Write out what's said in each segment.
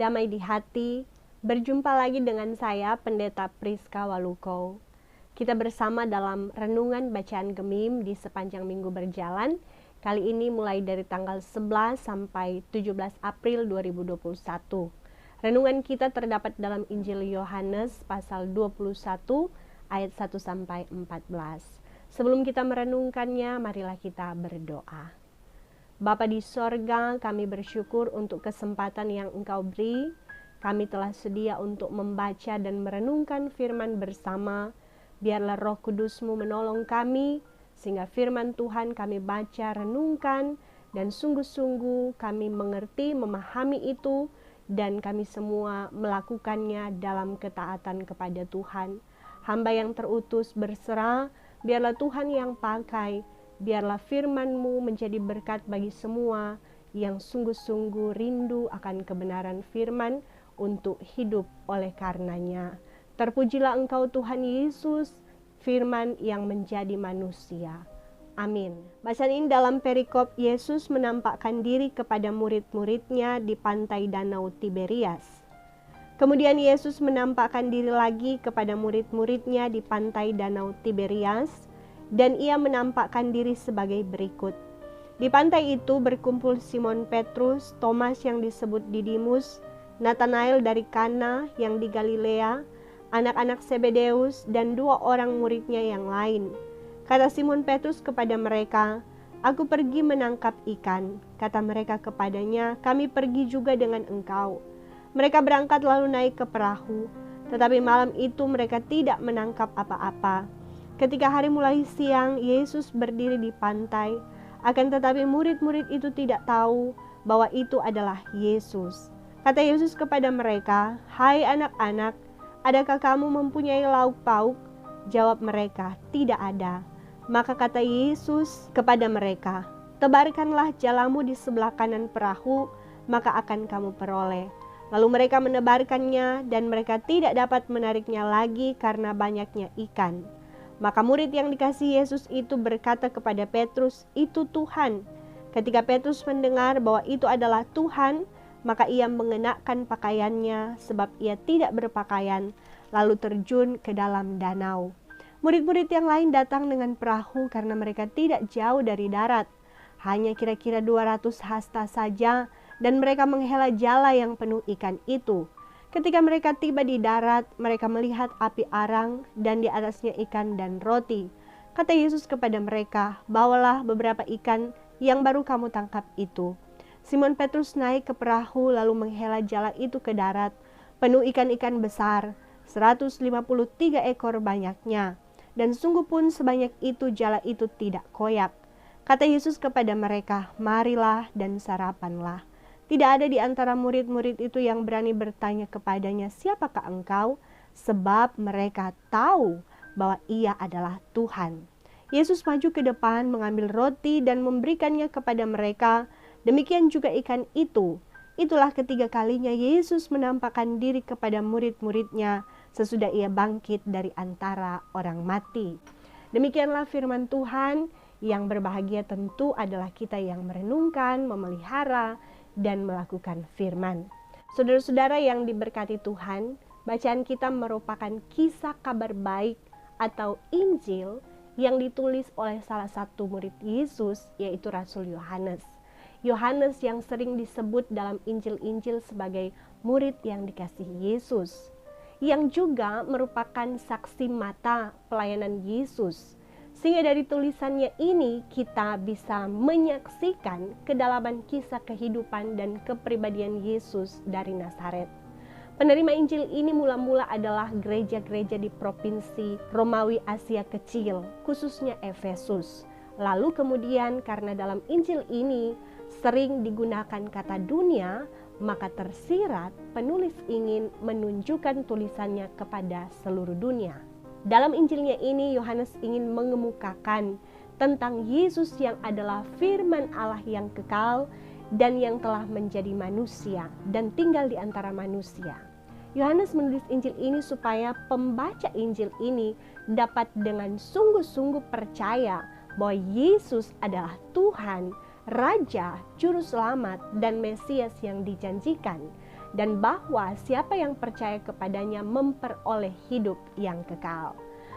damai di hati. Berjumpa lagi dengan saya, Pendeta Priska Waluko. Kita bersama dalam renungan bacaan Gemim di sepanjang minggu berjalan. Kali ini mulai dari tanggal 11 sampai 17 April 2021. Renungan kita terdapat dalam Injil Yohanes pasal 21 ayat 1 sampai 14. Sebelum kita merenungkannya, marilah kita berdoa. Bapa di sorga, kami bersyukur untuk kesempatan yang Engkau beri. Kami telah sedia untuk membaca dan merenungkan firman bersama. Biarlah Roh Kudus-Mu menolong kami, sehingga firman Tuhan kami baca, renungkan, dan sungguh-sungguh kami mengerti, memahami itu, dan kami semua melakukannya dalam ketaatan kepada Tuhan. Hamba yang terutus berserah, biarlah Tuhan yang pakai. Biarlah firman-Mu menjadi berkat bagi semua yang sungguh-sungguh rindu akan kebenaran firman untuk hidup oleh karenanya. Terpujilah Engkau Tuhan Yesus, firman yang menjadi manusia. Amin. Bacaan ini dalam perikop Yesus menampakkan diri kepada murid-muridnya di pantai Danau Tiberias. Kemudian Yesus menampakkan diri lagi kepada murid-muridnya di pantai Danau Tiberias, dan ia menampakkan diri sebagai berikut. Di pantai itu berkumpul Simon Petrus, Thomas yang disebut Didimus, Nathanael dari Kana yang di Galilea, anak-anak Zebedeus, dan 2 orang muridnya yang lain. Kata Simon Petrus kepada mereka, "Aku pergi menangkap ikan." Kata mereka kepadanya, "Kami pergi juga dengan engkau." Mereka berangkat lalu naik ke perahu, tetapi malam itu mereka tidak menangkap apa-apa. Ketika hari mulai siang, Yesus berdiri di pantai, akan tetapi murid-murid itu tidak tahu bahwa itu adalah Yesus. Kata Yesus kepada mereka, "Hai anak-anak, adakah kamu mempunyai lauk pauk?" Jawab mereka, "Tidak ada." Maka kata Yesus kepada mereka, "Tebarkanlah jalamu di sebelah kanan perahu, maka akan kamu peroleh." Lalu mereka menebarkannya, dan mereka tidak dapat menariknya lagi karena banyaknya ikan. Maka murid yang dikasihi Yesus itu berkata kepada Petrus, "Itu Tuhan." Ketika Petrus mendengar bahwa itu adalah Tuhan, maka ia mengenakan pakaiannya sebab ia tidak berpakaian, lalu terjun ke dalam danau. Murid-murid yang lain datang dengan perahu karena mereka tidak jauh dari darat, hanya kira-kira 200 hasta saja, dan mereka menghela jala yang penuh ikan itu. Ketika mereka tiba di darat, mereka melihat api arang dan di atasnya ikan dan roti. Kata Yesus kepada mereka, "Bawalah beberapa ikan yang baru kamu tangkap itu." Simon Petrus naik ke perahu lalu menghela jala itu ke darat, penuh ikan-ikan besar, 153 ekor banyaknya. Dan sungguh pun sebanyak itu jala itu tidak koyak. Kata Yesus kepada mereka, "Marilah dan sarapanlah." Tidak ada di antara murid-murid itu yang berani bertanya kepadanya, "Siapakah engkau?" Sebab mereka tahu bahwa ia adalah Tuhan. Yesus maju ke depan mengambil roti dan memberikannya kepada mereka. Demikian juga ikan itu. Itulah ketiga kalinya Yesus menampakkan diri kepada murid-muridnya sesudah ia bangkit dari antara orang mati. Demikianlah firman Tuhan. Yang berbahagia tentu adalah kita yang merenungkan, memelihara, dan melakukan firman. Saudara-saudara yang diberkati Tuhan, bacaan kita merupakan kisah kabar baik atau Injil yang ditulis oleh salah satu murid Yesus, yaitu Rasul Yohanes. Yohanes yang sering disebut dalam Injil-Injil sebagai murid yang dikasihi Yesus, yang juga merupakan saksi mata pelayanan Yesus. Sehingga dari tulisannya ini kita bisa menyaksikan kedalaman kisah kehidupan dan kepribadian Yesus dari Nazaret. Penerima Injil ini mula-mula adalah gereja-gereja di provinsi Romawi Asia Kecil, khususnya Efesus. Lalu kemudian karena dalam Injil ini sering digunakan kata dunia, maka tersirat penulis ingin menunjukkan tulisannya kepada seluruh dunia. Dalam Injilnya ini, Yohanes ingin mengemukakan tentang Yesus yang adalah firman Allah yang kekal dan yang telah menjadi manusia dan tinggal di antara manusia. Yohanes menulis Injil ini supaya pembaca Injil ini dapat dengan sungguh-sungguh percaya bahwa Yesus adalah Tuhan, Raja, Juru Selamat, dan Mesias yang dijanjikan. dan bahwa siapa yang percaya kepadanya memperoleh hidup yang kekal.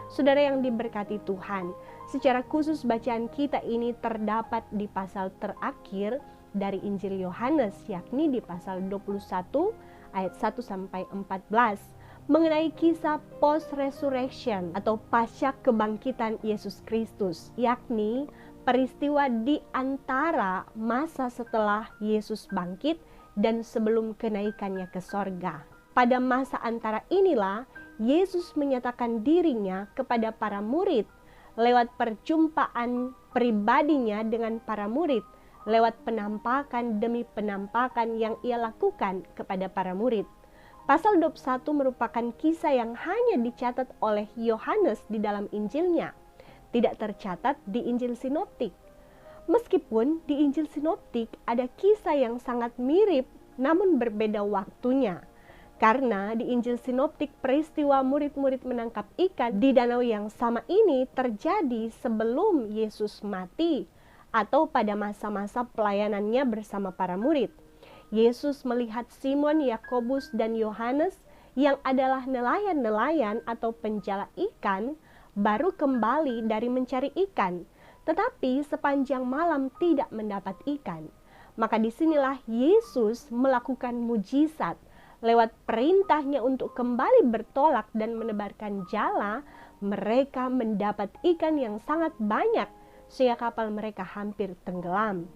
Saudara yang diberkati Tuhan, secara khusus bacaan kita ini terdapat di pasal terakhir dari Injil Yohanes, yakni di pasal 21 ayat 1 sampai 14, mengenai kisah post resurrection atau pasca kebangkitan Yesus Kristus, yakni peristiwa di antara masa setelah Yesus bangkit dan sebelum kenaikannya ke sorga. Pada masa antara inilah Yesus menyatakan dirinya kepada para murid lewat perjumpaan pribadinya dengan para murid, lewat penampakan demi penampakan yang ia lakukan kepada para murid. Pasal 21 merupakan kisah yang hanya dicatat oleh Yohanes di dalam Injilnya, tidak tercatat di Injil Sinoptik. Meskipun di Injil Sinoptik ada kisah yang sangat mirip namun berbeda waktunya. Karena di Injil Sinoptik peristiwa murid-murid menangkap ikan di danau yang sama ini terjadi sebelum Yesus mati atau pada masa-masa pelayanannya bersama para murid. Yesus melihat Simon, Yakobus, dan Yohanes yang adalah nelayan-nelayan atau penjala ikan baru kembali dari mencari ikan, tetapi sepanjang malam tidak mendapat ikan. Maka disinilah Yesus melakukan mujizat. Lewat perintahnya untuk kembali bertolak dan menebarkan jala, mereka mendapat ikan yang sangat banyak sehingga kapal mereka hampir tenggelam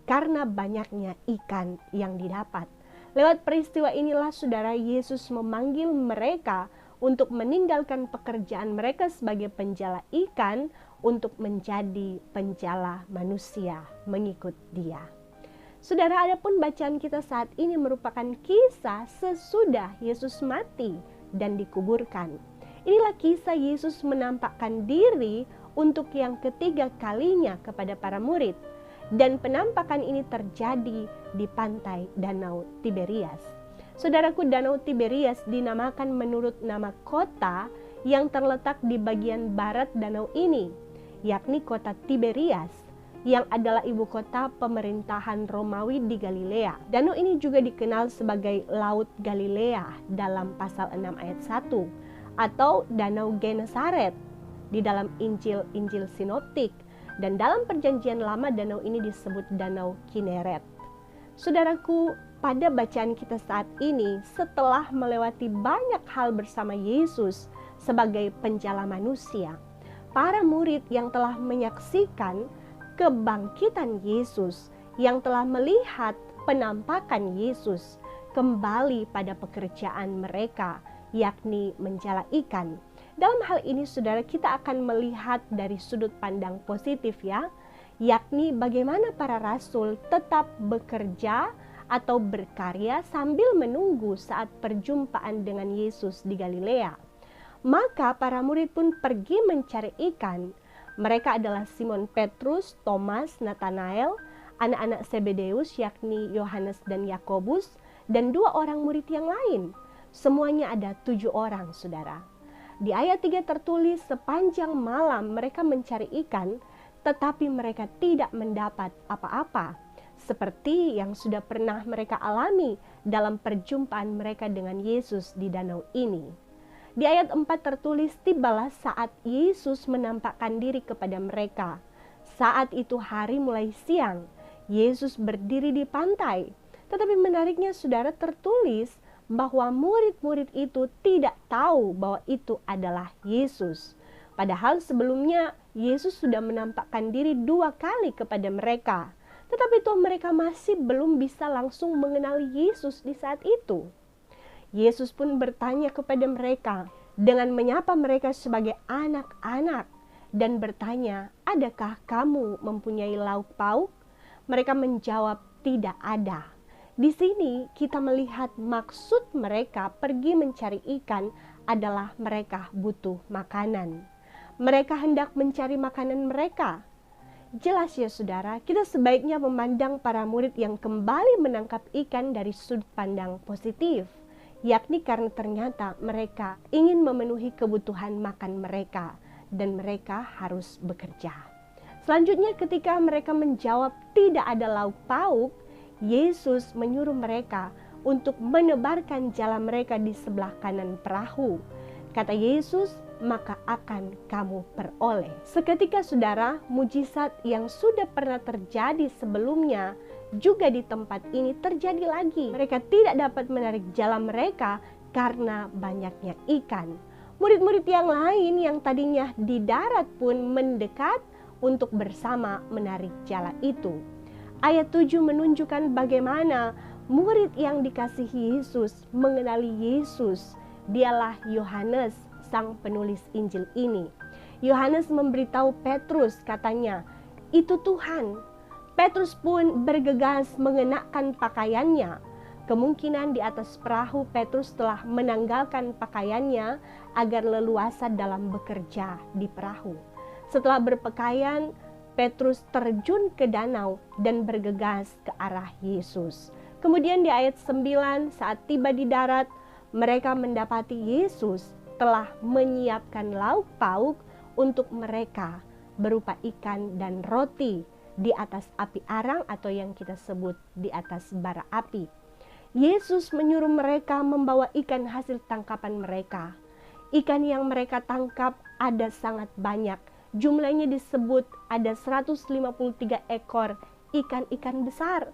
karena banyaknya ikan yang didapat. Lewat peristiwa inilah saudara, Yesus memanggil mereka untuk meninggalkan pekerjaan mereka sebagai penjala ikan untuk menjadi penjala manusia, mengikut Dia. Saudara, adapun bacaan kita saat ini merupakan kisah sesudah Yesus mati dan dikuburkan. Inilah kisah Yesus menampakkan diri untuk yang ketiga kalinya kepada para murid. Dan penampakan ini terjadi di pantai Danau Tiberias. Saudaraku, Danau Tiberias dinamakan menurut nama kota yang terletak di bagian barat danau ini, yakni kota Tiberias, yang adalah ibu kota pemerintahan Romawi di Galilea. Danau ini juga dikenal sebagai Laut Galilea dalam pasal 6 ayat 1 atau Danau Genesaret di dalam Injil Sinoptik, dan dalam Perjanjian Lama danau ini disebut Danau Kineret. Saudaraku, pada bacaan kita saat ini, setelah melewati banyak hal bersama Yesus sebagai penjala manusia, para murid yang telah menyaksikan kebangkitan Yesus, yang telah melihat penampakan Yesus, kembali pada pekerjaan mereka, yakni menjala ikan. Dalam hal ini saudara, kita akan melihat dari sudut pandang positif ya, yakni bagaimana para rasul tetap bekerja atau berkarya sambil menunggu saat perjumpaan dengan Yesus di Galilea. Maka para murid pun pergi mencari ikan. Mereka adalah Simon Petrus, Thomas, Nathanael, anak-anak Zebedeus yakni Yohanes dan Yakobus, dan 2 orang murid yang lain. Semuanya ada 7 orang saudara. Di ayat 3 tertulis, sepanjang malam mereka mencari ikan, tetapi mereka tidak mendapat apa-apa, seperti yang sudah pernah mereka alami dalam perjumpaan mereka dengan Yesus di danau ini. Di ayat 4 tertulis, tibalah saat Yesus menampakkan diri kepada mereka. Saat itu hari mulai siang, Yesus berdiri di pantai. Tetapi menariknya saudara, tertulis bahwa murid-murid itu tidak tahu bahwa itu adalah Yesus. Padahal sebelumnya Yesus sudah menampakkan diri 2 kali kepada mereka. Tetapi itu mereka masih belum bisa langsung mengenali Yesus di saat itu. Yesus pun bertanya kepada mereka dengan menyapa mereka sebagai anak-anak dan bertanya, adakah kamu mempunyai lauk pauk? Mereka menjawab, tidak ada. Di sini kita melihat maksud mereka pergi mencari ikan adalah mereka butuh makanan. Mereka hendak mencari makanan mereka. Jelas ya saudara, kita sebaiknya memandang para murid yang kembali menangkap ikan dari sudut pandang positif, yakni karena ternyata mereka ingin memenuhi kebutuhan makan mereka dan mereka harus bekerja. Selanjutnya ketika mereka menjawab tidak ada lauk pauk, Yesus menyuruh mereka untuk menebarkan jala mereka di sebelah kanan perahu. Kata Yesus, maka akan kamu peroleh. Seketika saudara, mujizat yang sudah pernah terjadi sebelumnya juga di tempat ini terjadi lagi. Mereka tidak dapat menarik jala mereka karena banyaknya ikan. Murid-murid yang lain yang tadinya di darat pun mendekat untuk bersama menarik jala itu. Ayat 7 menunjukkan bagaimana murid yang dikasihi Yesus mengenali Yesus. Dialah Yohanes, sang penulis Injil ini. Yohanes memberitahu Petrus, katanya, "Itu Tuhan." Petrus pun bergegas mengenakan pakaiannya. Kemungkinan di atas perahu Petrus telah menanggalkan pakaiannya agar leluasa dalam bekerja di perahu. Setelah berpakaian, Petrus terjun ke danau dan bergegas ke arah Yesus. Kemudian di ayat 9, saat tiba di darat, mereka mendapati Yesus telah menyiapkan lauk pauk untuk mereka berupa ikan dan roti di atas api arang atau yang kita sebut di atas bara api. Yesus menyuruh mereka membawa ikan hasil tangkapan mereka. Ikan yang mereka tangkap ada sangat banyak. Jumlahnya disebut ada 153 ekor ikan-ikan besar.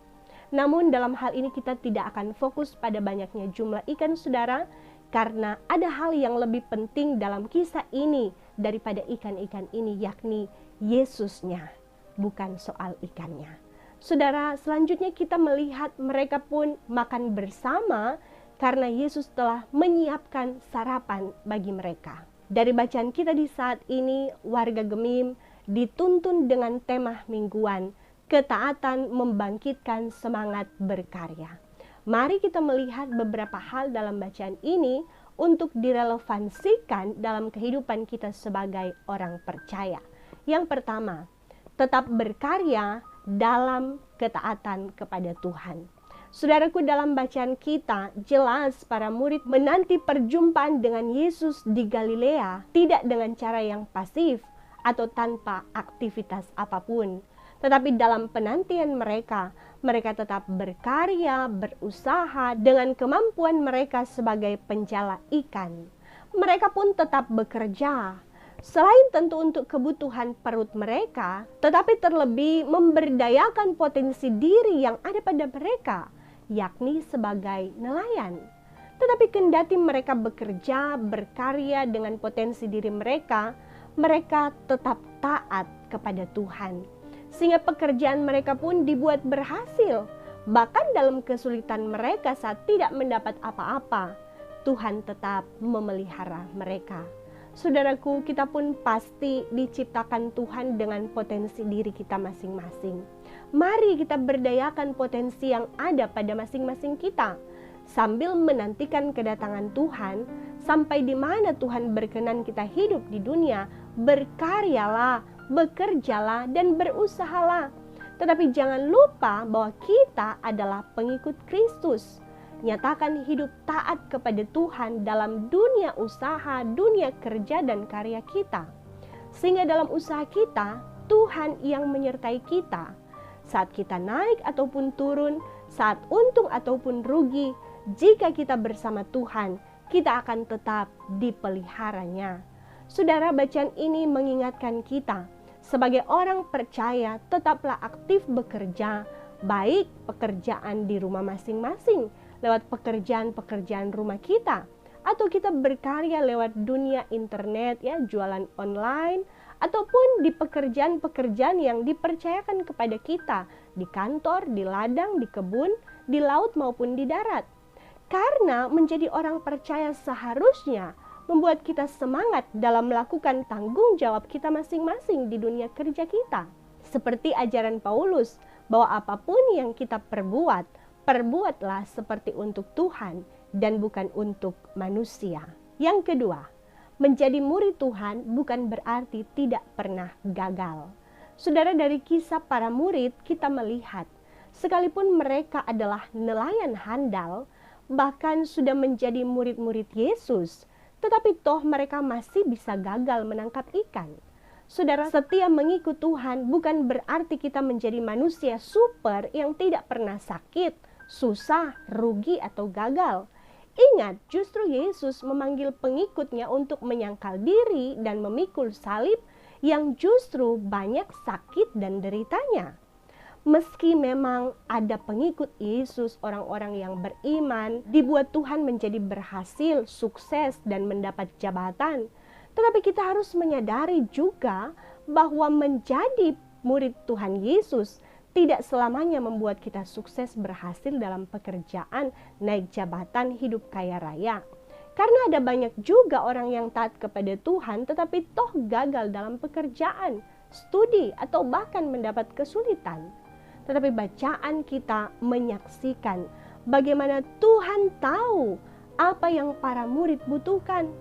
Namun dalam hal ini kita tidak akan fokus pada banyaknya jumlah ikan saudara, karena ada hal yang lebih penting dalam kisah ini daripada ikan-ikan ini, yakni Yesusnya, bukan soal ikannya. Saudara, selanjutnya kita melihat mereka pun makan bersama karena Yesus telah menyiapkan sarapan bagi mereka. Dari bacaan kita di saat ini, warga Gemim dituntun dengan tema mingguan, ketaatan membangkitkan semangat berkarya. Mari kita melihat beberapa hal dalam bacaan ini untuk direlevansikan dalam kehidupan kita sebagai orang percaya. Yang pertama, tetap berkarya dalam ketaatan kepada Tuhan. Saudaraku, dalam bacaan kita jelas para murid menanti perjumpaan dengan Yesus di Galilea tidak dengan cara yang pasif atau tanpa aktivitas apapun. Tetapi dalam penantian mereka tetap berkarya, berusaha dengan kemampuan mereka sebagai penjala ikan. Mereka pun tetap bekerja, selain tentu untuk kebutuhan perut mereka, tetapi terlebih memberdayakan potensi diri yang ada pada mereka, yakni sebagai nelayan. Tetapi kendati mereka bekerja, berkarya dengan potensi diri mereka, mereka tetap taat kepada Tuhan. Sehingga pekerjaan mereka pun dibuat berhasil. Bahkan dalam kesulitan mereka saat tidak mendapat apa-apa, Tuhan tetap memelihara mereka. Saudaraku, kita pun pasti diciptakan Tuhan dengan potensi diri kita masing-masing. Mari kita berdayakan potensi yang ada pada masing-masing kita, sambil menantikan kedatangan Tuhan, sampai di mana Tuhan berkenan kita hidup di dunia. Berkaryalah, bekerjalah, dan berusahalah. Tetapi jangan lupa bahwa kita adalah pengikut Kristus. Nyatakan hidup taat kepada Tuhan dalam dunia usaha, dunia kerja, dan karya kita. Sehingga dalam usaha kita, Tuhan yang menyertai kita. Saat kita naik ataupun turun, saat untung ataupun rugi, jika kita bersama Tuhan, kita akan tetap dipeliharanya. Saudara, bacaan ini mengingatkan kita, sebagai orang percaya tetaplah aktif bekerja, baik pekerjaan di rumah masing-masing, lewat pekerjaan-pekerjaan rumah kita, atau kita berkarya lewat dunia internet, ya, jualan online, ataupun di pekerjaan-pekerjaan yang dipercayakan kepada kita, di kantor, di ladang, di kebun, di laut maupun di darat. Karena menjadi orang percaya seharusnya membuat kita semangat dalam melakukan tanggung jawab kita masing-masing di dunia kerja kita. Seperti ajaran Paulus, bahwa apapun yang kita perbuat, perbuatlah seperti untuk Tuhan dan bukan untuk manusia. Yang kedua, menjadi murid Tuhan bukan berarti tidak pernah gagal. Saudara, dari kisah para murid kita melihat, sekalipun mereka adalah nelayan handal, bahkan sudah menjadi murid-murid Yesus, tetapi toh mereka masih bisa gagal menangkap ikan. Saudara, setia mengikut Tuhan bukan berarti kita menjadi manusia super yang tidak pernah sakit, susah, rugi, atau gagal. Ingat, justru Yesus memanggil pengikutnya untuk menyangkal diri dan memikul salib yang justru banyak sakit dan deritanya. Meski memang ada pengikut Yesus, orang-orang yang beriman, dibuat Tuhan menjadi berhasil, sukses, dan mendapat jabatan. Tetapi kita harus menyadari juga bahwa menjadi murid Tuhan Yesus tidak selamanya membuat kita sukses berhasil dalam pekerjaan, naik jabatan, hidup kaya raya. Karena ada banyak juga orang yang taat kepada Tuhan tetapi toh gagal dalam pekerjaan, studi, atau bahkan mendapat kesulitan. Tetapi bacaan kita menyaksikan bagaimana Tuhan tahu apa yang para murid butuhkan.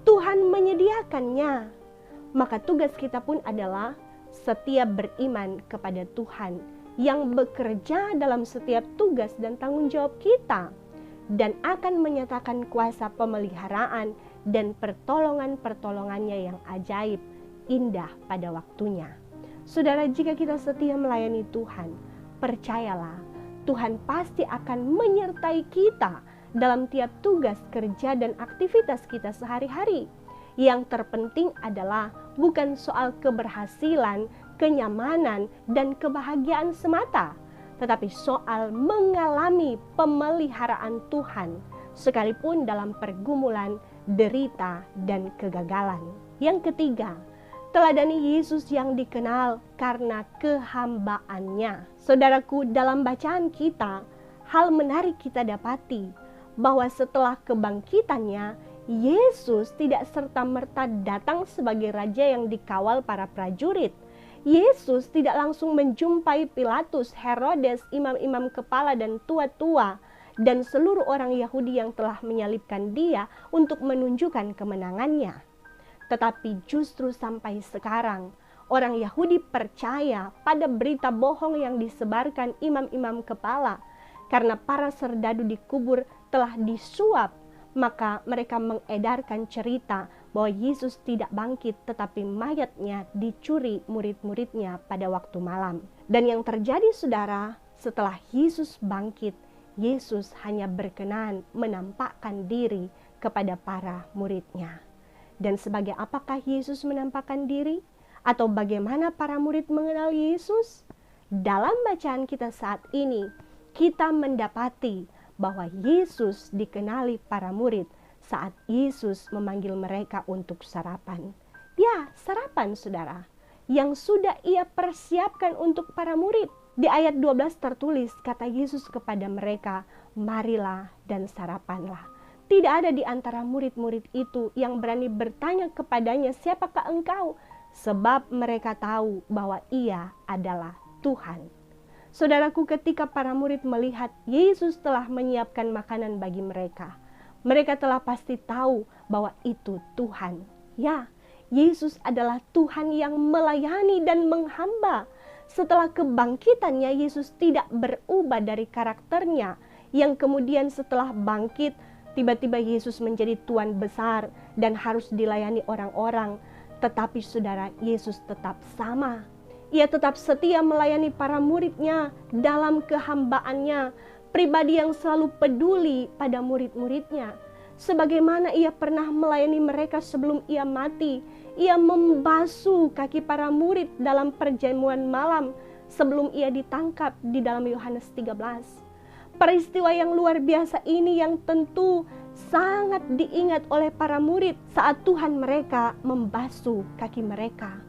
Tuhan menyediakannya. Maka tugas kita pun adalah setia beriman kepada Tuhan yang bekerja dalam setiap tugas dan tanggung jawab kita, dan akan menyatakan kuasa pemeliharaan dan pertolongan-pertolongannya yang ajaib, indah pada waktunya. Saudara, jika kita setia melayani Tuhan, percayalah Tuhan pasti akan menyertai kita dalam tiap tugas kerja dan aktivitas kita sehari-hari. Yang terpenting adalah bukan soal keberhasilan, kenyamanan, dan kebahagiaan semata, tetapi soal mengalami pemeliharaan Tuhan, sekalipun dalam pergumulan, derita, dan kegagalan. Yang ketiga, teladani Yesus yang dikenal karena kehambaannya. Saudaraku, dalam bacaan kita, hal menarik kita dapati bahwa setelah kebangkitannya, Yesus tidak serta-merta datang sebagai raja yang dikawal para prajurit. Yesus tidak langsung menjumpai Pilatus, Herodes, imam-imam kepala dan tua-tua, dan seluruh orang Yahudi yang telah menyalibkan dia untuk menunjukkan kemenangannya. Tetapi justru sampai sekarang, orang Yahudi percaya pada berita bohong yang disebarkan imam-imam kepala. Karena para serdadu dikubur telah disuap, maka mereka mengedarkan cerita bahwa Yesus tidak bangkit, tetapi mayatnya dicuri murid-muridnya pada waktu malam. Dan yang terjadi, saudara, setelah Yesus bangkit, Yesus hanya berkenan menampakkan diri kepada para muridnya. Dan sebagai apakah Yesus menampakkan diri? Atau bagaimana para murid mengenal Yesus? Dalam bacaan kita saat ini, kita mendapati bahwa Yesus dikenali para murid saat Yesus memanggil mereka untuk sarapan. Ya, sarapan, saudara, yang sudah ia persiapkan untuk para murid. Di ayat 12 tertulis, kata Yesus kepada mereka, "Marilah dan sarapanlah." Tidak ada di antara murid-murid itu yang berani bertanya kepadanya, "Siapakah engkau?" Sebab mereka tahu bahwa ia adalah Tuhan. Saudaraku, ketika para murid melihat Yesus telah menyiapkan makanan bagi mereka, mereka telah pasti tahu bahwa itu Tuhan. Ya, Yesus adalah Tuhan yang melayani dan menghamba. Setelah kebangkitannya, Yesus tidak berubah dari karakternya, yang kemudian setelah bangkit, tiba-tiba Yesus menjadi Tuan besar dan harus dilayani orang-orang. Tetapi saudara, Yesus tetap sama. Ia tetap setia melayani para muridnya dalam kehambaannya, pribadi yang selalu peduli pada murid-muridnya. Sebagaimana ia pernah melayani mereka sebelum ia mati, ia membasuh kaki para murid dalam perjamuan malam sebelum ia ditangkap di dalam Yohanes 13. Peristiwa yang luar biasa ini yang tentu sangat diingat oleh para murid saat Tuhan mereka membasuh kaki mereka.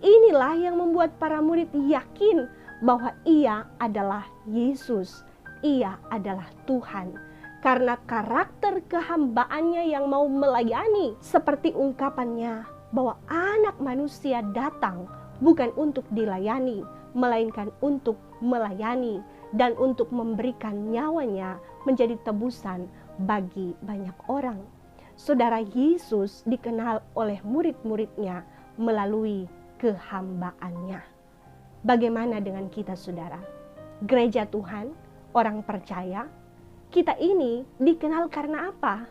Inilah yang membuat para murid yakin bahwa ia adalah Yesus, ia adalah Tuhan. Karena karakter kehambaannya yang mau melayani, seperti ungkapannya bahwa anak manusia datang bukan untuk dilayani, melainkan untuk melayani dan untuk memberikan nyawanya menjadi tebusan bagi banyak orang. Saudara, Yesus dikenal oleh murid-muridnya melalui kehambaannya. Bagaimana dengan kita, saudara? Gereja Tuhan, orang percaya, kita ini dikenal karena apa?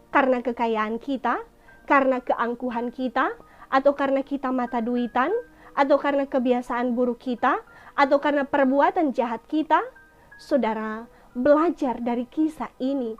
Karena kekayaan kita, karena keangkuhan kita, atau karena kita mata duitan, atau karena kebiasaan buruk kita, atau karena perbuatan jahat kita? Saudara, belajar dari kisah ini,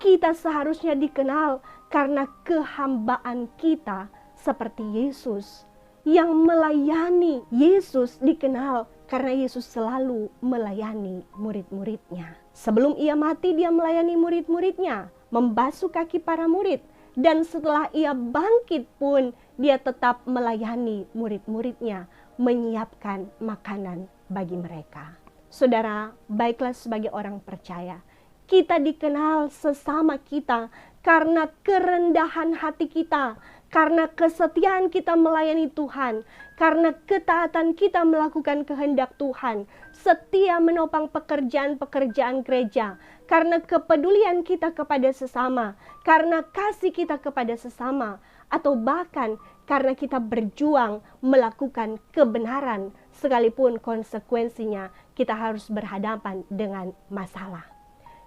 kita seharusnya dikenal karena kehambaan kita seperti Yesus yang melayani. Yesus dikenal karena Yesus selalu melayani murid-muridnya. Sebelum ia mati, dia melayani murid-muridnya, membasuh kaki para murid. Dan setelah ia bangkit pun, dia tetap melayani murid-muridnya, menyiapkan makanan bagi mereka. Saudara, baiklah sebagai orang percaya, kita dikenal sesama kita karena kerendahan hati kita, karena kesetiaan kita melayani Tuhan, karena ketaatan kita melakukan kehendak Tuhan, setia menopang pekerjaan-pekerjaan gereja, karena kepedulian kita kepada sesama, karena kasih kita kepada sesama, atau bahkan karena kita berjuang melakukan kebenaran, sekalipun konsekuensinya kita harus berhadapan dengan masalah.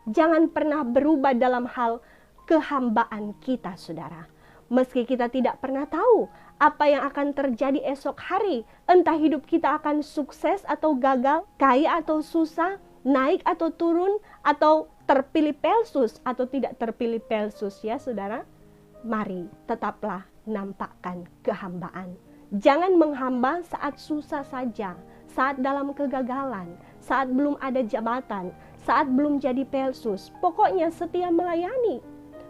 Jangan pernah berubah dalam hal kehambaan kita, saudara. Meski kita tidak pernah tahu apa yang akan terjadi esok hari, entah hidup kita akan sukses atau gagal, kaya atau susah, naik atau turun, atau terpilih Pelsus atau tidak terpilih Pelsus, ya saudara. Mari tetaplah nampakkan kehambaan. Jangan menghamba saat susah saja, saat dalam kegagalan, saat belum ada jabatan, saat belum jadi Pelsus. Pokoknya setia melayani.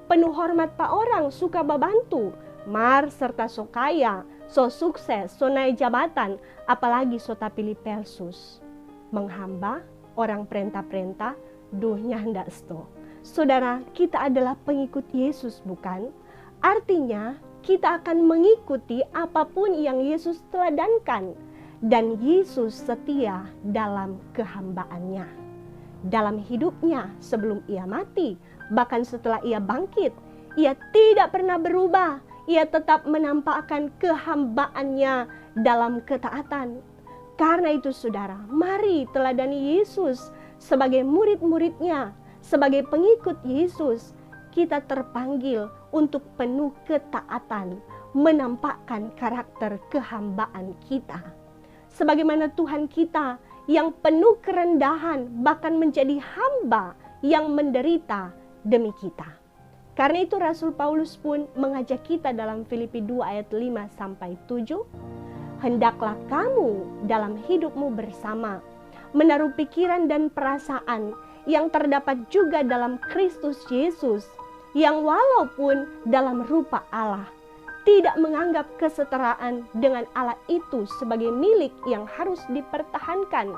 Penuh hormat pa orang, suka babantu, mar serta so kaya, so sukses, so naik jabatan, apalagi so tapilih Pelsus. Menghamba, orang perintah-perintah, duhnya hendak sto. Saudara, kita adalah pengikut Yesus, bukan? Artinya, kita akan mengikuti apapun yang Yesus teladankan. Dan Yesus setia dalam kehambaannya. Dalam hidupnya sebelum ia mati, bahkan setelah ia bangkit, ia tidak pernah berubah. Ia tetap menampakkan kehambaannya dalam ketaatan. Karena itu saudara, mari teladani Yesus sebagai murid-muridnya, sebagai pengikut Yesus. Kita terpanggil untuk penuh ketaatan, menampakkan karakter kehambaan kita. Sebagaimana Tuhan kita yang penuh kerendahan, bahkan menjadi hamba yang menderita demi kita. Karena itu Rasul Paulus pun mengajak kita dalam Filipi 2 ayat 5-7, hendaklah kamu dalam hidupmu bersama menaruh pikiran dan perasaan yang terdapat juga dalam Kristus Yesus, yang walaupun dalam rupa Allah, tidak menganggap kesetaraan dengan Allah itu sebagai milik yang harus dipertahankan,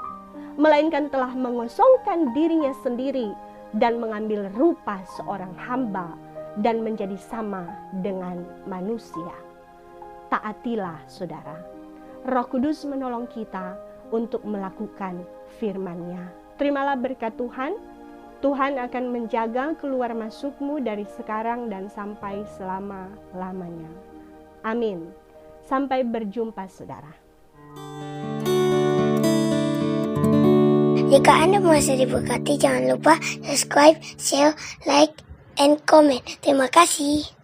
melainkan telah mengosongkan dirinya sendiri dan mengambil rupa seorang hamba dan menjadi sama dengan manusia. Taatilah saudara. Roh Kudus menolong kita untuk melakukan firman-Nya. Terimalah berkat Tuhan. Tuhan akan menjaga keluar masukmu dari sekarang dan sampai selama-lamanya. Amin. Sampai berjumpa saudara. Jika Anda masih diberkati, jangan lupa subscribe, share, like, and comment. Terima kasih.